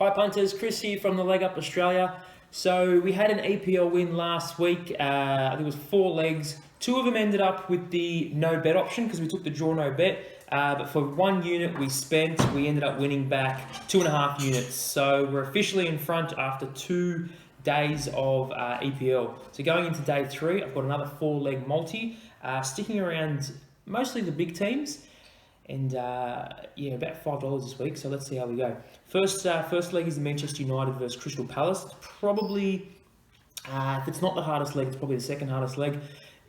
Hi punters, Chris here from the Leg Up Australia. So we had an EPL win last week. I think it was 4 legs. 2 of them ended up with the no bet option because we took the draw no bet. But for 1 unit we ended up winning back 2.5 units. So we're officially in front after 2 days of EPL. So going into day 3, I've got another 4-leg multi, sticking around mostly the big teams. And yeah, about $5 this week. So let's see how we go. First leg is the Manchester United versus Crystal Palace. It's probably, if it's not the hardest leg, it's probably the second hardest leg.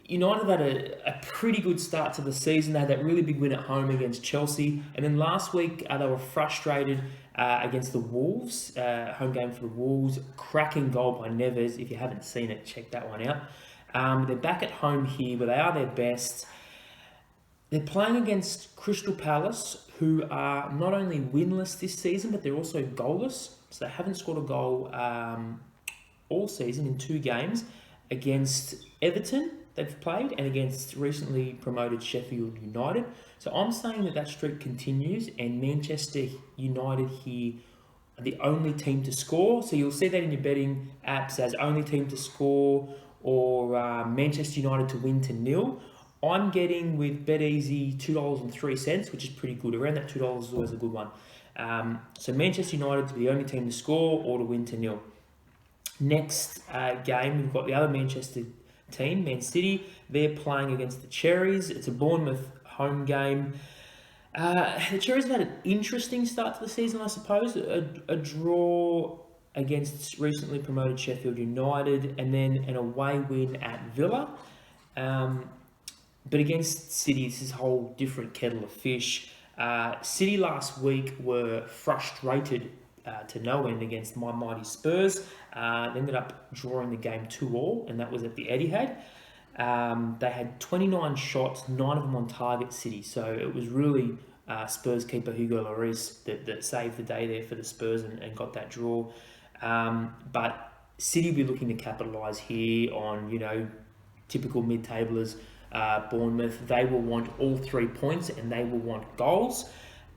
United had a pretty good start to the season. They had that really big win at home against Chelsea. And then last week, they were frustrated against the Wolves. Home game for the Wolves. Cracking goal by Neves. If you haven't seen it, check that one out. They're back at home here, but they are their best. They're playing against Crystal Palace, who are not only winless this season, but they're also goalless. So they haven't scored a goal all season in 2 games. Against Everton, they've played, and against recently promoted Sheffield United. So I'm saying that streak continues, and Manchester United here are the only team to score. So you'll see that in your betting apps as only team to score or Manchester United to win to nil. I'm getting with BetEasy $2.03, which is pretty good. Around that $2 is always a good one. So Manchester United to be the only team to score or to win to nil. Next game, we've got the other Manchester team, Man City. They're playing against the Cherries. It's a Bournemouth home game. The Cherries have had an interesting start to the season, I suppose. A draw against recently promoted Sheffield United, and then an away win at Villa. But against City, this is a whole different kettle of fish. City last week were frustrated to no end against my mighty Spurs. They ended up drawing the game 2-2, and that was at the Etihad. They had 29 shots, 9 of them on target, City. So it was really Spurs keeper Hugo Lloris that saved the day there for the Spurs and got that draw. But City will be looking to capitalise here on, typical mid-tablers. Bournemouth, they will want all 3 points and they will want goals.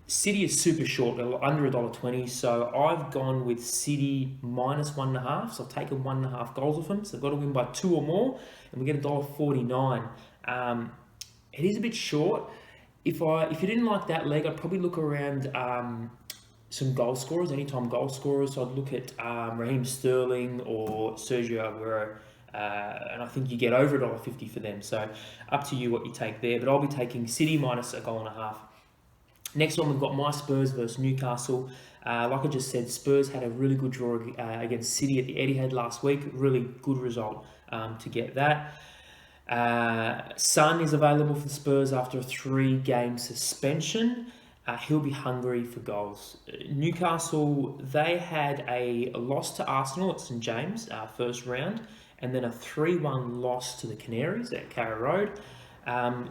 City is super short, they're under $1.20, so I've gone with City minus 1.5, so I've taken 1.5 goals of them, so they've got to win by 2 or more, and we get $1.49. It is a bit short. If you didn't like that leg, I'd probably look around some goal scorers, anytime goal scorers, so I'd look at Raheem Sterling or Sergio Aguero. And I think you get over $1.50 for them. So up to you what you take there. But I'll be taking City minus 1.5 goals. Next one, we've got my Spurs versus Newcastle. Like I just said, Spurs had a really good draw against City at the Etihad last week. Really good result to get that. Son is available for Spurs after a 3-game suspension. He'll be hungry for goals. Newcastle, they had a loss to Arsenal at St James, first round, and then a 3-1 loss to the Canaries at Carrow Road.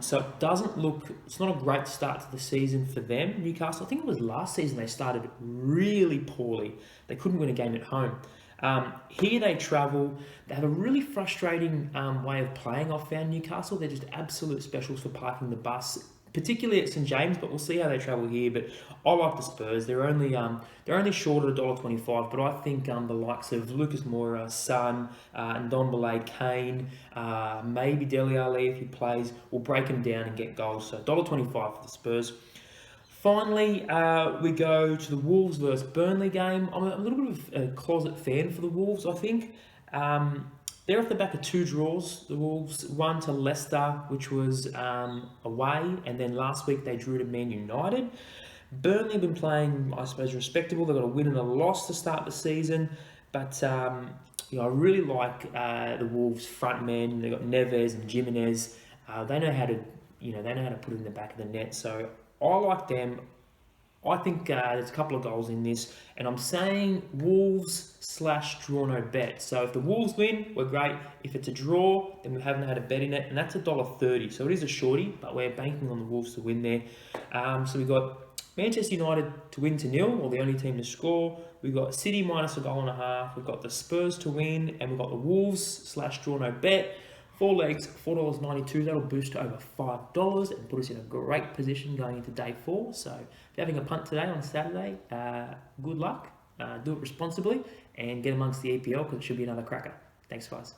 So it's not a great start to the season for them. Newcastle, I think it was last season they started really poorly. They couldn't win a game at home. Here they travel. They have a really frustrating way of playing. I've found Newcastle. They're just absolute specials for parking the bus, particularly at St James, but we'll see how they travel here. But I like the Spurs. They're only short at $1.25, but I think the likes of Lucas Moura, Son, and Ndombele, Kane, maybe Dele Alli if he plays, will break them down and get goals. So $1.25 for the Spurs. Finally, we go to the Wolves versus Burnley game. I'm a little bit of a closet fan for the Wolves, I think. They're off the back of 2 draws. The Wolves, 1 to Leicester, which was away, and then last week they drew to Man United. Burnley have been playing, I suppose, respectable. They've got a win and a loss to start the season, but I really like the Wolves front men. They've got Neves and Jimenez. They know how to, put it in the back of the net. So I like them. I think there's a couple of goals in this, and I'm saying Wolves / draw no bet. So if the Wolves win, we're great. If it's a draw, then we haven't had a bet in it, and that's $1.30. So it is a shorty, but we're banking on the Wolves to win there. So we've got Manchester United to win to nil, or the only team to score. We've got City minus 1.5 goals. We've got the Spurs to win, and we've got the Wolves / draw no bet. 4 legs, $4.92. That'll boost to over $5 and put us in a great position going into day 4. So if you're having a punt today on Saturday, good luck. do it responsibly, and get amongst the EPL because it should be another cracker. Thanks, guys.